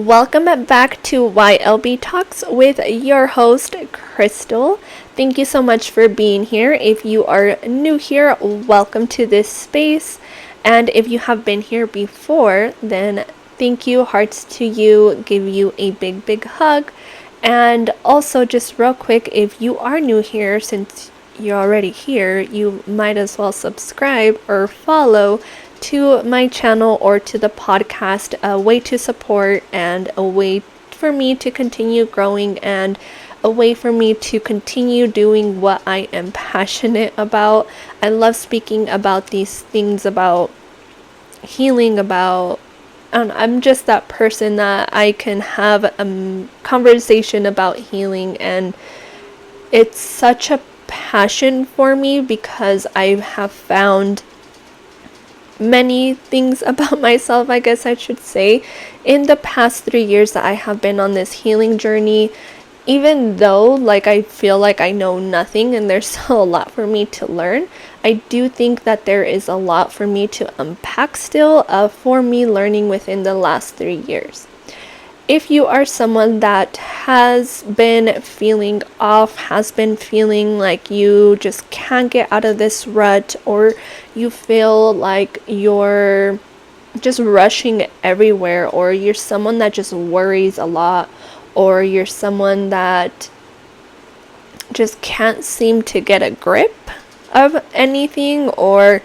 Welcome back to YLB Talks with your host, Crystal. Thank you so much for being here. If you are new here, welcome to this space. And if you have been here before, then thank you, hearts to you, give you a big hug. And also, just real quick, if you are new here, since you're already here, you might as well subscribe or follow to my channel or to the podcast, a way to support and a way for me to continue growing and a way for me to continue doing what I am passionate about. I love speaking about these things, about healing, about I'm just that person that I can have a conversation about healing, and it's such a passion for me because I have found many things about myself, I guess I should say, in the past 3 years that I have been on this healing journey. Even though I feel like I know nothing and there's still a lot for me to learn, I do think that there is a lot for me to unpack still for me learning within the last 3 years. If you are someone that has been feeling off, has been feeling like you just can't get out of this rut, or you feel like you're just rushing everywhere, or you're someone that just worries a lot, or you're someone that just can't seem to get a grip of anything, or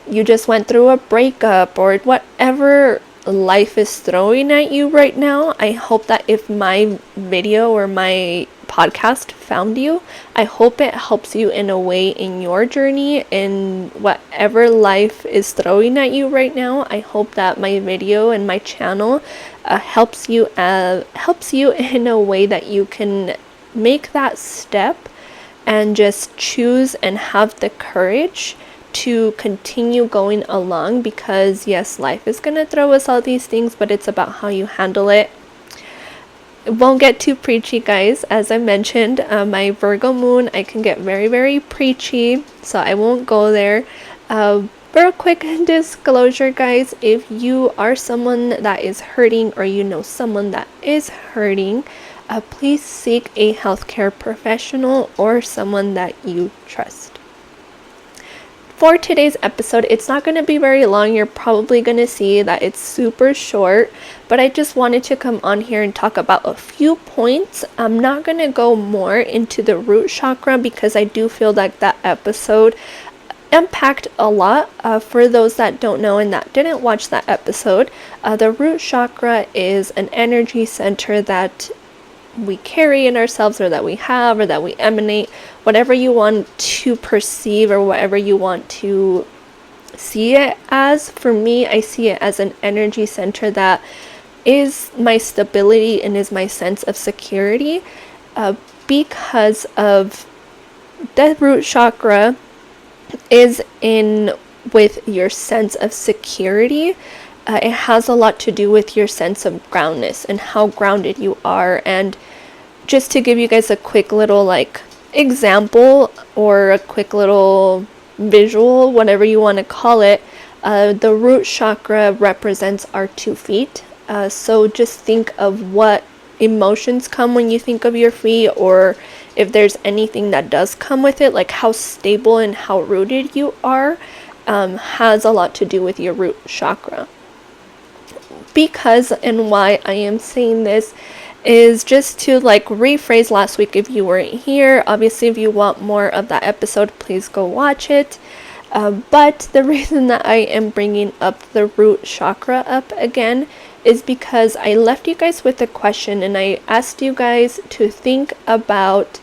you just went through a breakup, or whatever life is throwing at you right now, I hope that if my video or my podcast found you, I hope it helps you in a way in your journey, in whatever life is throwing at you right now. I hope that my video and my channel helps you in a way that you can make that step and just choose and have the courage to continue going along, because yes, life is going to throw us all these things, but it's about how you handle it. It won't get too preachy, guys. As I mentioned, my Virgo moon, I can get very preachy, so I won't go there. Real quick disclosure, guys, if you are someone that is hurting, or you know someone that is hurting, please seek a healthcare professional or someone that you trust. For today's episode, it's not going to be very long. You're probably going to see that it's super short, but I just wanted to come on here and talk about a few points. I'm not going to go more into the root chakra because I do feel like that episode impacted a lot. For those that don't know and that didn't watch that episode, the root chakra is an energy center that we carry in ourselves, or that we have, or that we emanate, whatever you want to perceive or whatever you want to see it as. For me, I see it as an energy center that is my stability and is my sense of security, because of the root chakra is in with your sense of security. It has a lot to do with your sense of groundness and how grounded you are. And just to give you guys a quick little example, or a quick little visual, whatever you want to call it, the root chakra represents our 2 feet. So just think of what emotions come when you think of your feet, or if there's anything that does come with it, like how stable and how rooted you are, has a lot to do with your root chakra. Because, and why I am saying this is just to rephrase last week if you weren't here. Obviously, if you want more of that episode, please go watch it. But the reason that I am bringing up the root chakra up again is because I left you guys with a question, and I asked you guys to think about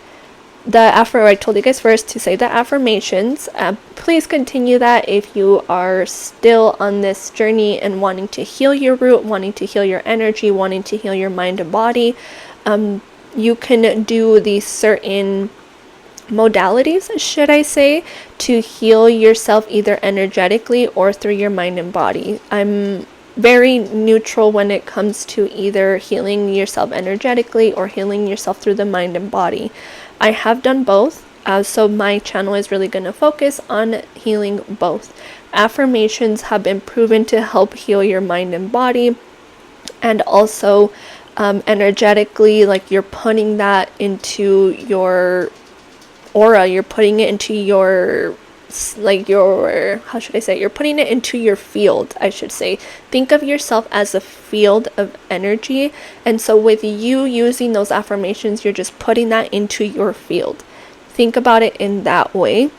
I told you guys first to say the affirmations. Please continue that if you are still on this journey and wanting to heal your root, wanting to heal your energy, wanting to heal your mind and body. You can do these certain modalities, should I say, to heal yourself either energetically or through your mind and body. I'm very neutral when it comes to either healing yourself energetically or healing yourself through the mind and body. I have done both, so my channel is really going to focus on healing both. Affirmations have been proven to help heal your mind and body, and also energetically, like you're putting that into your aura, you're putting it into your, like your, how should I say, you're putting it into your field, I should say. Think of yourself as a field of energy, and so with you using those affirmations, you're just putting that into your field. Think about it in that way.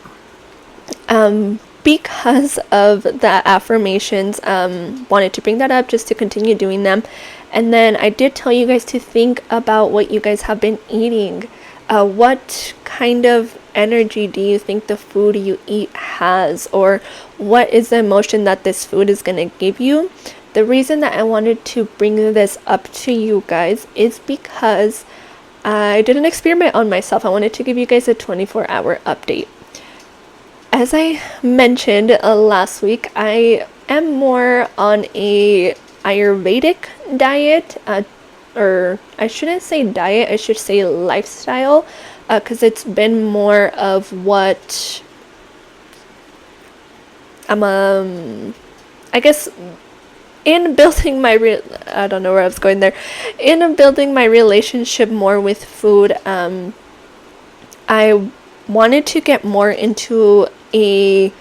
Because of the affirmations, wanted to bring that up just to continue doing them. And then I did tell you guys to think about what you guys have been eating. What kind of energy do you think the food you eat has, or what is the emotion that this food is going to give you? The reason that I wanted to bring this up to you guys is because I did an experiment on myself. I wanted to give you guys a 24-hour update. As I mentioned last week, I am more on a Ayurvedic diet, or I shouldn't say diet, I should say lifestyle, because it's been more of what I'm, I guess, in building my, I don't know where I was going there, in building my relationship more with food, I wanted to get more into a,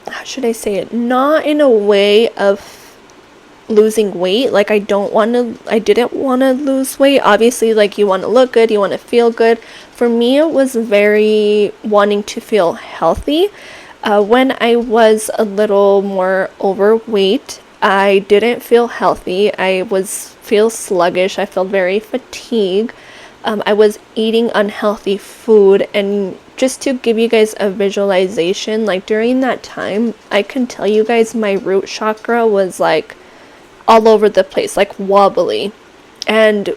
how should I say it, not in a way of losing weight. Like I didn't want to lose weight. Obviously, like you want to look good, you want to feel good. For me, it was very wanting to feel healthy. When I was a little more overweight, I didn't feel healthy. I feel sluggish. I felt very fatigued. I was eating unhealthy food, and just to give you guys a visualization, like during that time, I can tell you guys my root chakra was like all over the place, like wobbly. And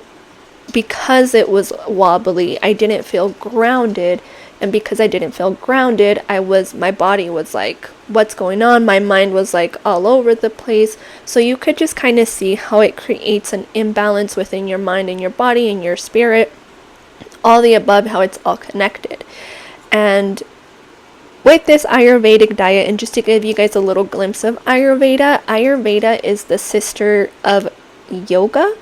because it was wobbly, I didn't feel grounded. And because I didn't feel grounded, my body was like, what's going on? My mind was like all over the place. So you could just kind of see how it creates an imbalance within your mind and your body and your spirit, all the above, how it's all connected. And with this Ayurvedic diet, and just to give you guys a little glimpse of Ayurveda is the sister of yoga.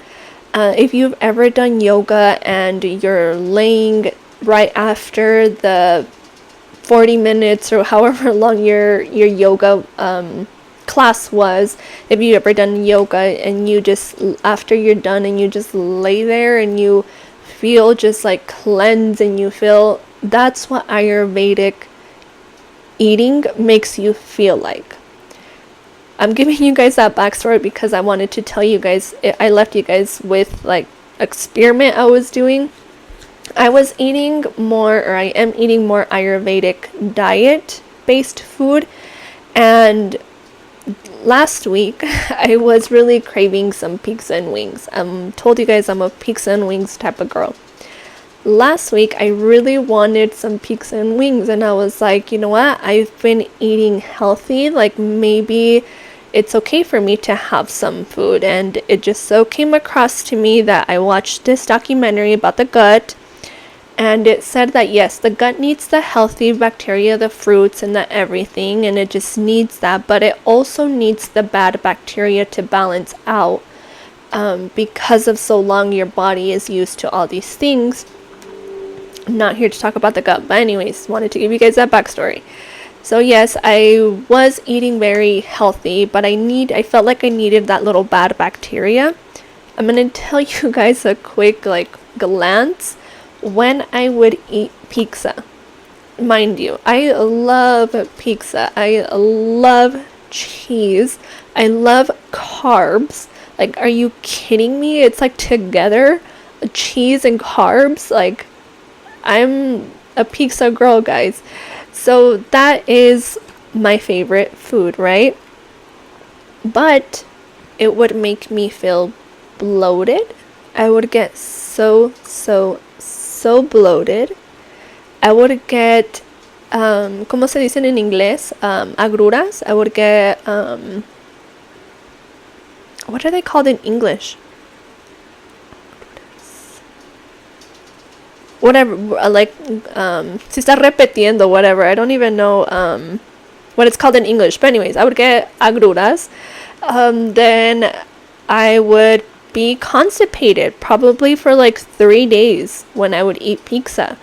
If you've ever done yoga and you're laying right after the 40 minutes or however long your yoga class was, if you've ever done yoga and you just, after you're done and you just lay there and you feel just like cleanse and you feel, that's what Ayurvedic eating makes you feel like. I'm giving you guys that backstory because I wanted to tell you guys, I left you guys with like experiment I was doing. I was eating more, or I am eating more Ayurvedic diet based food, and last week I was really craving some pizza and wings. Told you guys I'm a pizza and wings type of girl. Last week I really wanted some pizza and wings, and I was like, you know what, I've been eating healthy, like maybe it's okay for me to have some food. And it just so came across to me that I watched this documentary about the gut, and it said that yes, the gut needs the healthy bacteria, the fruits and the everything, and it just needs that, but it also needs the bad bacteria to balance out, because of so long your body is used to all these things. I'm not here to talk about the gut, but anyways, wanted to give you guys that backstory. So yes, I was eating very healthy, but I felt like I needed that little bad bacteria. I'm gonna tell you guys a quick like glance. When I would eat pizza, mind you, I love pizza, I love cheese, I love carbs. Like, are you kidding me? It's like together, cheese and carbs. Like, I'm a pizza girl, guys. So that is my favorite food, right? But it would make me feel bloated. I would get so bloated. I would get, ¿cómo se dicen en inglés? Agruras. I would get, what are they called in English? Whatever, like, si está repitiendo, whatever. I don't even know what it's called in English. But anyways, I would get agruras. Then I would be constipated, probably for like 3 days when I would eat pizza.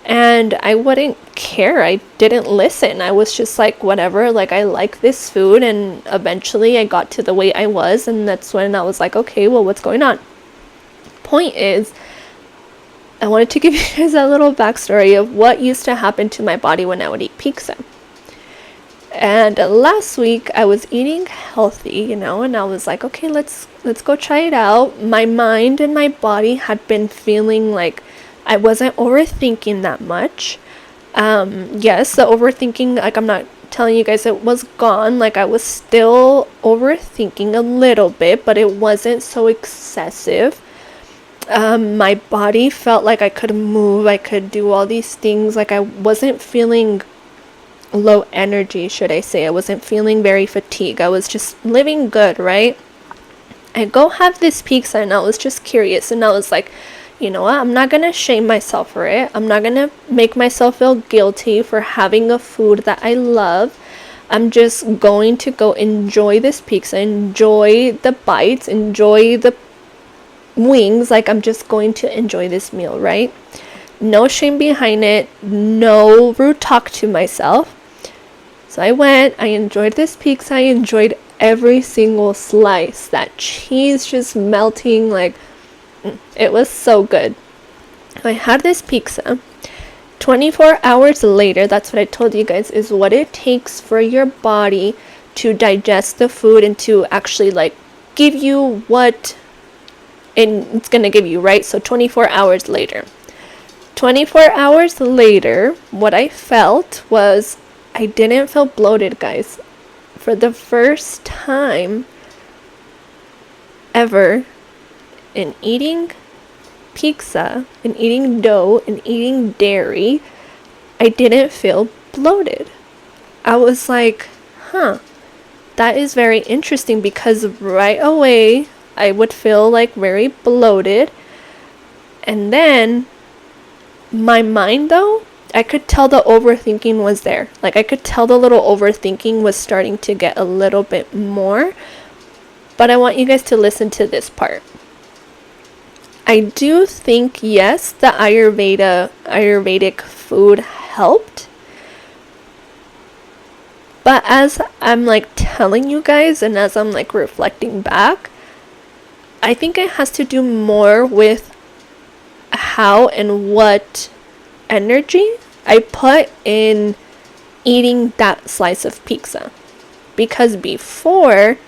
And I wouldn't care. I didn't listen. I was just like, whatever, like I like this food. And eventually I got to the weight I was, and that's when I was like, okay, well, what's going on? Point is, I wanted to give you guys a little backstory of what used to happen to my body when I would eat pizza. And last week I was eating healthy, and I was like, okay, let's go try it out. My mind and my body had been feeling like I wasn't overthinking that much. Yes, the overthinking, like I'm not telling you guys it was gone. Like I was still overthinking a little bit, but it wasn't so excessive. My body felt like I could move, I could do all these things. Like I wasn't feeling low energy, should I say. I wasn't feeling very fatigued. I was just living good, right? I go have this pizza, and I was just curious, and I was like, you know what, I'm not gonna shame myself for it. I'm not gonna make myself feel guilty for having a food that I love. I'm just going to go enjoy this pizza, enjoy the bites, enjoy the wings. Like I'm just going to enjoy this meal, right? No shame behind it, no rude talk to myself. So I went, I enjoyed this pizza, I enjoyed every single slice, that cheese just melting, like it was so good. I had this pizza. 24 hours later, that's what I told you guys, is what it takes for your body to digest the food and to actually like give you what it's gonna give you, right? So 24 hours later. 24 hours later, what I felt was I didn't feel bloated, guys. For the first time ever in eating pizza, in eating dough, in eating dairy, I didn't feel bloated. I was like, that is very interesting, because right away I would feel like very bloated. And then my mind, though, I could tell the overthinking was there. Like I could tell the little overthinking was starting to get a little bit more. But I want you guys to listen to this part. I do think, yes, the Ayurvedic food helped. But as I'm like telling you guys, and as I'm like reflecting back, I think it has to do more with how and what energy I put in eating that slice of pizza. Because before,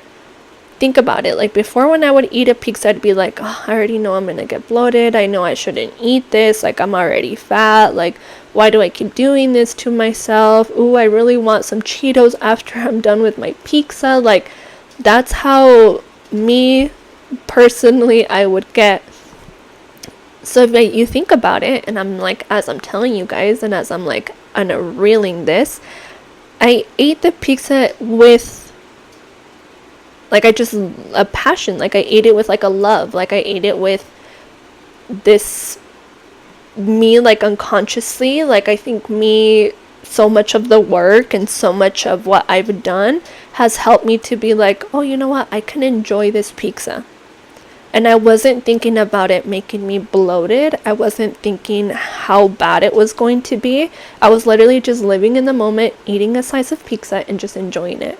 think about it, like before when I would eat a pizza, I'd be like, oh, I already know I'm gonna get bloated, I know I shouldn't eat this, like I'm already fat, like why do I keep doing this to myself? Ooh, I really want some Cheetos after I'm done with my pizza. Like that's how me personally I would get. So if you think about it, and I'm like, as I'm telling you guys, and as I'm like unreeling this, I ate the pizza with like a passion. Like I ate it with like a love. Like I ate it with this me, like unconsciously. Like I think me, so much of the work and so much of what I've done has helped me to be like, oh, you know what, I can enjoy this pizza. And I wasn't thinking about it making me bloated. I wasn't thinking how bad it was going to be. I was literally just living in the moment, eating a slice of pizza and just enjoying it.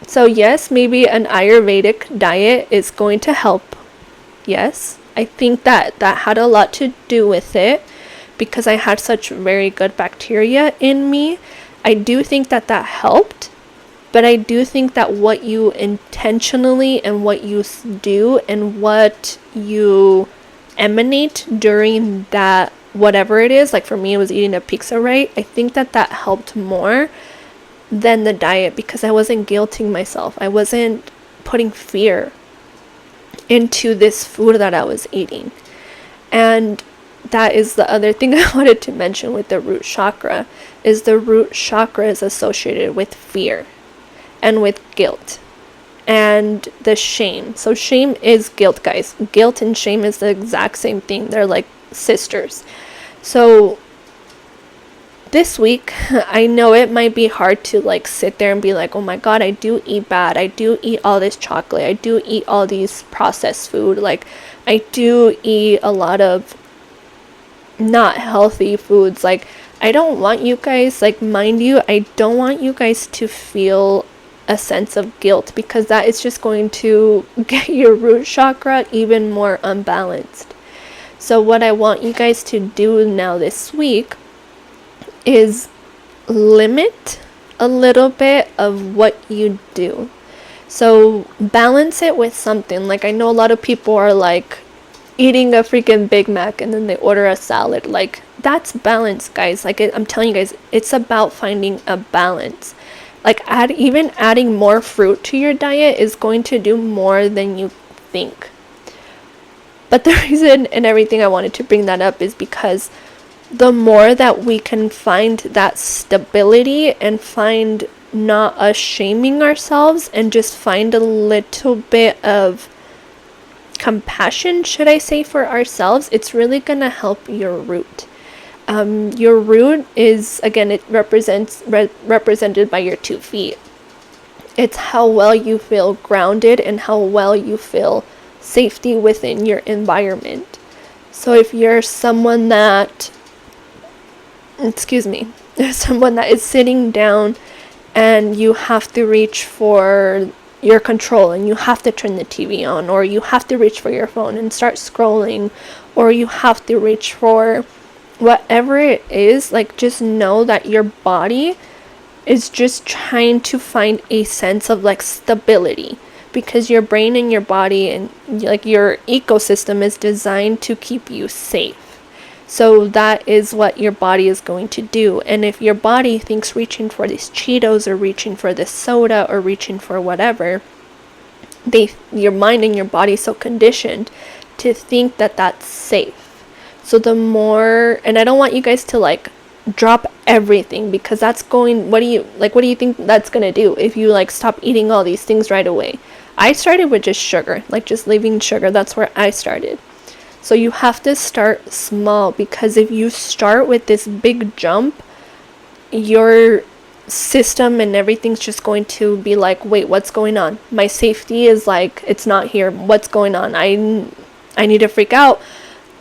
So yes, maybe an Ayurvedic diet is going to help. Yes, I think that had a lot to do with it, because I had such very good bacteria in me. I do think that helped. But I do think that what you intentionally and what you do and what you emanate during that, whatever it is, like for me it was eating a pizza, right? I think that helped more than the diet, because I wasn't guilting myself. I wasn't putting fear into this food that I was eating. And that is the other thing I wanted to mention with the root chakra, is the root chakra is associated with fear and with guilt and the shame. So shame is guilt, guys. Guilt and shame is the exact same thing. They're like sisters. So this week, I know it might be hard to like sit there and be like, oh my god, I do eat bad, I do eat all this chocolate, I do eat all these processed food, like I do eat a lot of not healthy foods. Like, I don't want you guys, like, mind you, I don't want you guys to feel a sense of guilt, because that is just going to get your root chakra even more unbalanced. So what I want you guys to do now this week is limit a little bit of what you do. So balance it with something. Like, I know a lot of people are like eating a freaking Big Mac and then they order a salad. Like, that's balance, guys. Like, I'm telling you guys, it's about finding a balance. Like, even adding more fruit to your diet is going to do more than you think. But the reason and everything I wanted to bring that up is because the more that we can find that stability and find not us shaming ourselves and just find a little bit of compassion, should I say, for ourselves, it's really gonna help your root. Your root is, again, it represented by your 2 feet. It's how well you feel grounded and how well you feel safety within your environment. So if you're someone that, someone that is sitting down and you have to reach for your control and you have to turn the TV on, or you have to reach for your phone and start scrolling, or you have to reach for whatever it is, like, just know that your body is just trying to find a sense of like stability, because your brain and your body and like your ecosystem is designed to keep you safe. So that is what your body is going to do. And if your body thinks reaching for these Cheetos or reaching for this soda or reaching for whatever, your mind and your body is so conditioned to think that that's safe. So the more, and I don't want you guys to like drop everything, because that's going, what do you think that's going to do if you like stop eating all these things right away? I started with just sugar, like just leaving sugar. That's where I started. So you have to start small, because if you start with this big jump, your system and everything's just going to be like, wait, what's going on? My safety is like, it's not here. What's going on? I need to freak out.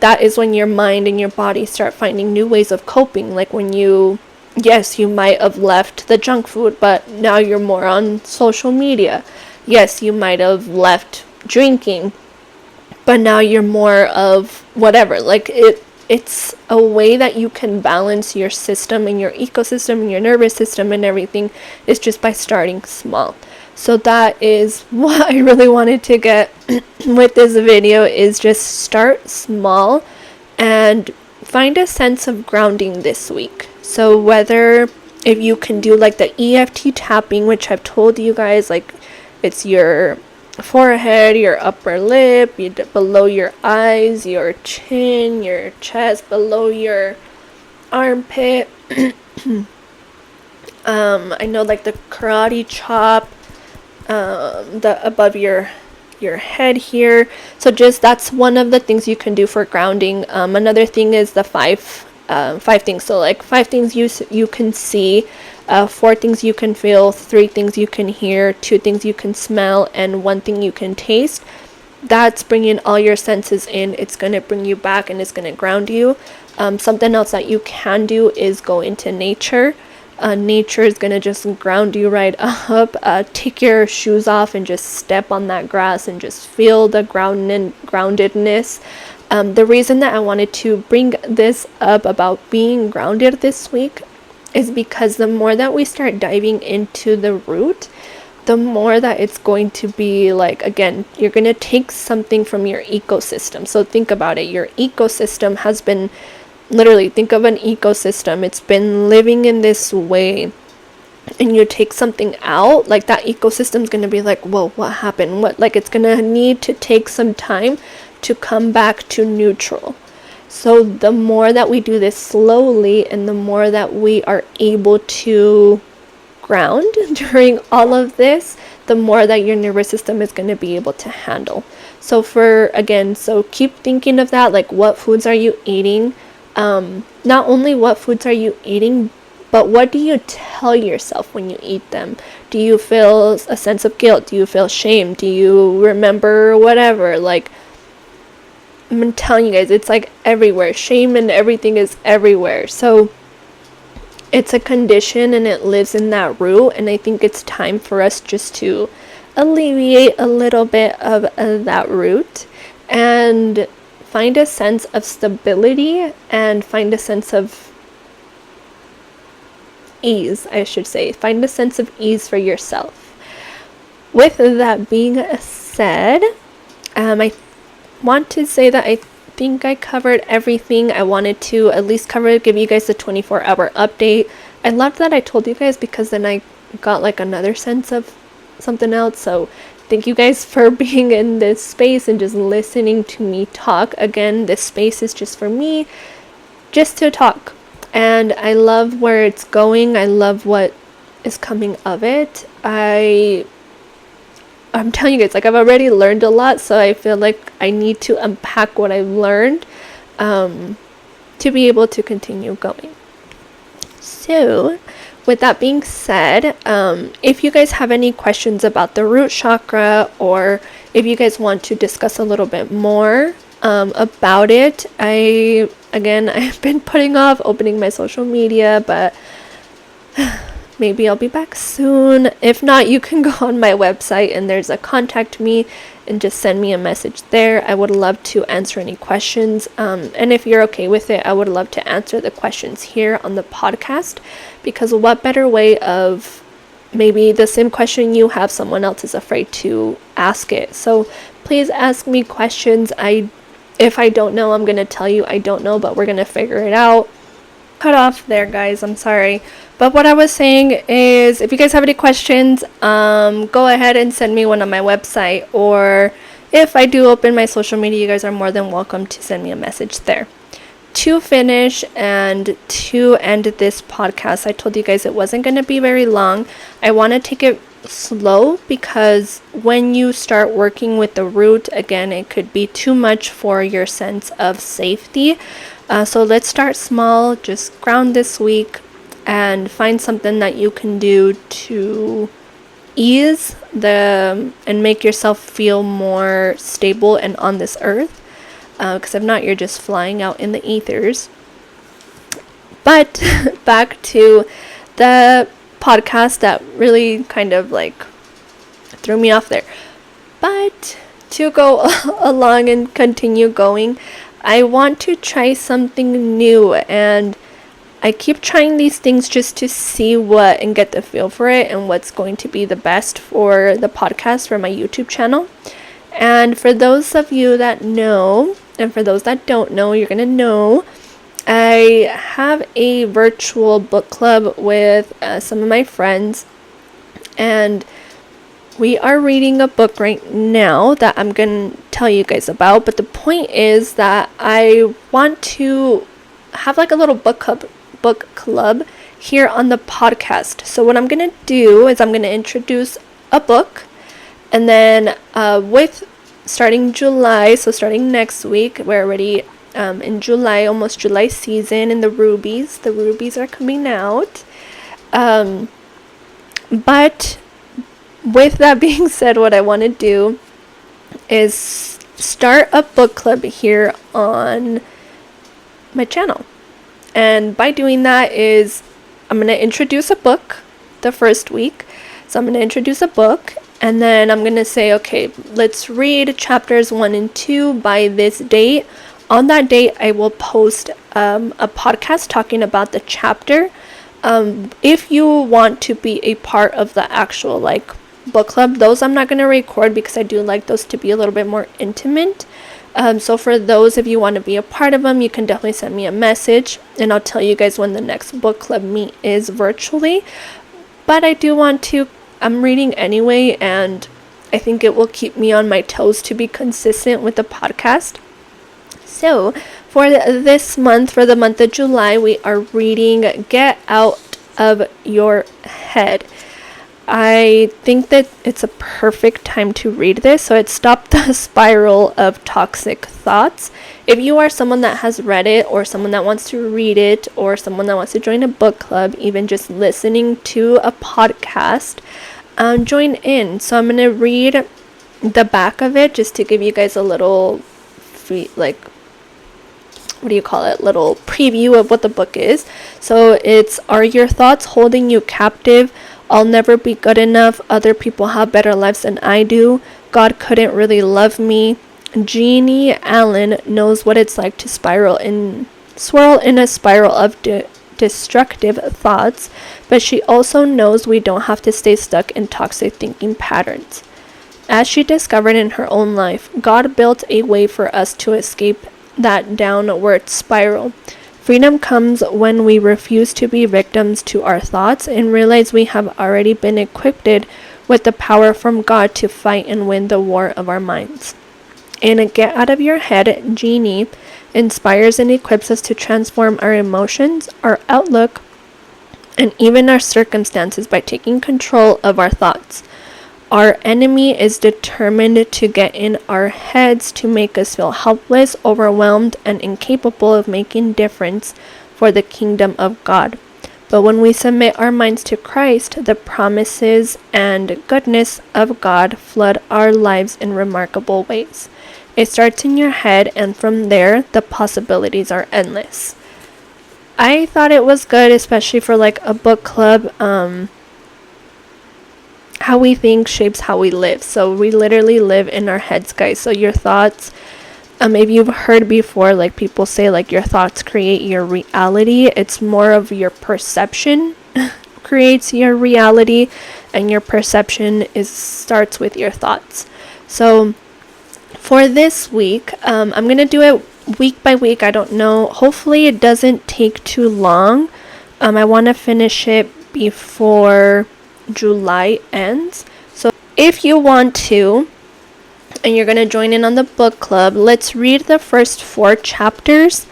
That is when your mind and your body start finding new ways of coping. Like when you might have left the junk food, but now you're more on social media. Yes, you might have left drinking, but now you're more of whatever. Like it's a way that you can balance your system and your ecosystem and your nervous system and everything, is just by starting small. So that is what I really wanted to get with this video, is just start small and find a sense of grounding this week. So whether if you can do like the EFT tapping, which I've told you guys, like it's your forehead, your upper lip, below your eyes, your chin, your chest, below your armpit. I know like the karate chop, the above your head here. So just that's one of the things you can do for grounding. Another thing is the five things. So like 5 things you can see, 4 things you can feel, 3 things you can hear, 2 things you can smell, and 1 thing you can taste. That's bringing all your senses in. It's going to bring you back and it's going to ground you. Something else that you can do is go into nature. Nature is going to just ground you right up. Take your shoes off and just step on that grass and just feel the groundedness. The reason that I wanted to bring this up about being grounded this week is because the more that we start diving into the root, the more that it's going to be like, again, you're going to take something from your ecosystem. So think about it. Your ecosystem has been, literally think of an ecosystem. It's been living in this way, and you take something out, like that ecosystem is going to be like, whoa, what happened? Like it's going to need to take some time to come back to neutral. So the more that we do this slowly, and the more that we are able to ground during all of this, the more that your nervous system is going to be able to handle. So so keep thinking of that, like what foods are you eating? Not only what foods are you eating, But what do you tell yourself when you eat them? Do you feel a sense of guilt? Do you feel shame? Do you remember whatever? Like, I'm telling you guys, it's like everywhere. Shame and everything is everywhere. So it's a condition and it lives in that root. And I think it's time for us just to alleviate a little bit of that root and find a sense of stability and find a sense of ease, I should say. Find a sense of ease for yourself. With that being said, I want to say that I think I covered everything I wanted to at least cover, give you guys the 24-hour update. I love that I told you guys because then I got like another sense of something else. So thank you guys for being in this space and just listening to me talk. Again, this space is just for me, just to talk. And I love where it's going. I love what is coming of it. I'm telling you guys, like, I've already learned a lot, so I feel like I need to unpack what I've learned to be able to continue going. So, with that being said, if you guys have any questions about the root chakra, or if you guys want to discuss a little bit more about it, I've been putting off opening my social media, but maybe I'll be back soon. If not, you can go on my website and there's a contact me and just send me a message there. I would love to answer any questions. And if you're okay with it, I would love to answer the questions here on the podcast, because what better way of maybe the same question you have, someone else is afraid to ask it. So please ask me questions. If I don't know, I'm going to tell you I don't know, but we're going to figure it out. Cut off there, guys. I'm sorry. But what I was saying is, if you guys have any questions, go ahead and send me one on my website. Or if I do open my social media, you guys are more than welcome to send me a message there. To finish and to end this podcast, I told you guys it wasn't going to be very long. I want to take it slow because when you start working with the root, again, it could be too much for your sense of safety. So let's start small, just ground this week and find something that you can do to ease and make yourself feel more stable and on this earth. Because if not, you're just flying out in the ethers. But back to the podcast that really kind of like threw me off there. But to go along and continue going, I want to try something new, and I keep trying these things just to see what and get the feel for it and what's going to be the best for the podcast, for my YouTube channel. And for those of you that know, and for those that don't know, you're gonna know, I have a virtual book club with some of my friends, and we are reading a book right now that I'm going to tell you guys about. But the point is that I want to have like a little book club here on the podcast. So what I'm going to do is I'm going to introduce a book, and then with starting July, so starting next week, we're already in July, almost July season, and the rubies are coming out. But with that being said, what I want to do is start a book club here on my channel. And by doing that is I'm going to introduce a book the first week. So I'm going to introduce a book, and then I'm going to say, okay, let's read chapters 1 and 2 by this date. On that date, I will post a podcast talking about the chapter. If you want to be a part of the actual book club, those I'm not going to record because I do like those to be a little bit more intimate. So for those, if you want to be a part of them, you can definitely send me a message, and I'll tell you guys when the next book club meet is virtually. But I do want to, I'm reading anyway, and I think it will keep me on my toes to be consistent with the podcast. So for this month, for the month of July, we are reading Get Out of Your Head. I think that it's a perfect time to read this, so it stopped the spiral of toxic thoughts. if you are someone that has read it, or someone that wants to read it, or someone that wants to join a book club, even just listening to a podcast, join in. So I'm going to read the back of it just to give you guys a little free, like, what do you call it, little preview of what the book is. So it's, are your thoughts holding you captive? I'll never be good enough. Other people have better lives than I do. God couldn't really love me. Jeannie Allen knows what it's like to swirl in a spiral of destructive thoughts, but she also knows we don't have to stay stuck in toxic thinking patterns. As she discovered in her own life, God built a way for us to escape that downward spiral. Freedom comes when we refuse to be victims to our thoughts and realize we have already been equipped with the power from God to fight and win the war of our minds. In a Get Out of Your Head, Jeannie inspires and equips us to transform our emotions, our outlook, and even our circumstances by taking control of our thoughts. Our enemy is determined to get in our heads to make us feel helpless, overwhelmed, and incapable of making difference for the kingdom of God. But when we submit our minds to Christ, the promises and goodness of God flood our lives in remarkable ways. It starts in your head, and from there, the possibilities are endless. I thought it was good, especially for like a book club. How we think shapes how we live. So we literally live in our heads, guys. So your thoughts, if you've heard before, like people say, like your thoughts create your reality. It's more of your perception creates your reality, and your perception starts with your thoughts. So for this week, I'm gonna do it week by week. I don't know. Hopefully it doesn't take too long. I want to finish it before July ends. So if you want to, and you're gonna join in on the book club, let's read the first 4 chapters.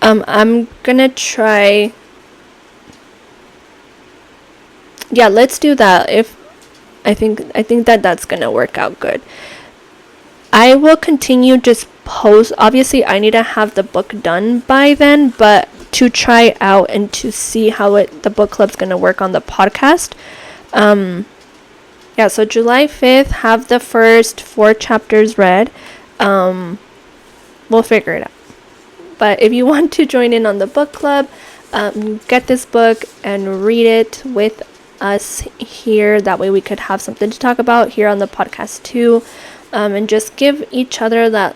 I'm gonna try. Yeah, let's do that. If I think that's gonna work out good. I will continue just post. Obviously, I need to have the book done by then, but to try out and to see how the book club's gonna work on the podcast. So July 5th, have the first 4 chapters read. We'll figure it out. But if you want to join in on the book club, get this book and read it with us here. That way we could have something to talk about here on the podcast too. And just give each other that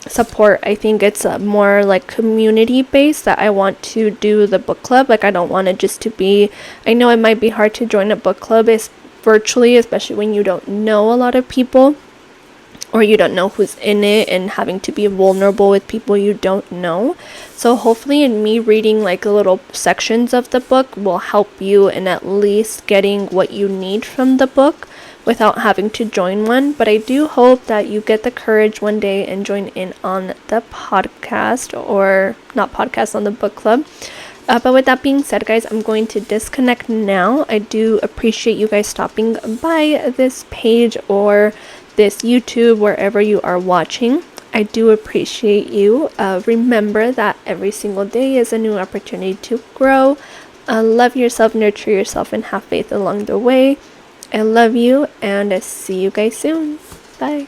support. I think it's more like community based that I want to do the book club. Like I don't want it just to be, I know it might be hard to join a book club virtually, especially when you don't know a lot of people, or you don't know who's in it, and having to be vulnerable with people you don't know. So hopefully in me reading like little sections of the book will help you in at least getting what you need from the book without having to join one. But I do hope that you get the courage one day and join in on the podcast, or not podcast, on the book club. But with that being said, guys, I'm going to disconnect now. I do appreciate you guys stopping by this page or this YouTube, wherever you are watching. I do appreciate you. Remember that every single day is a new opportunity to grow. Love yourself, nurture yourself, and have faith along the way. I love you, and see you guys soon. Bye.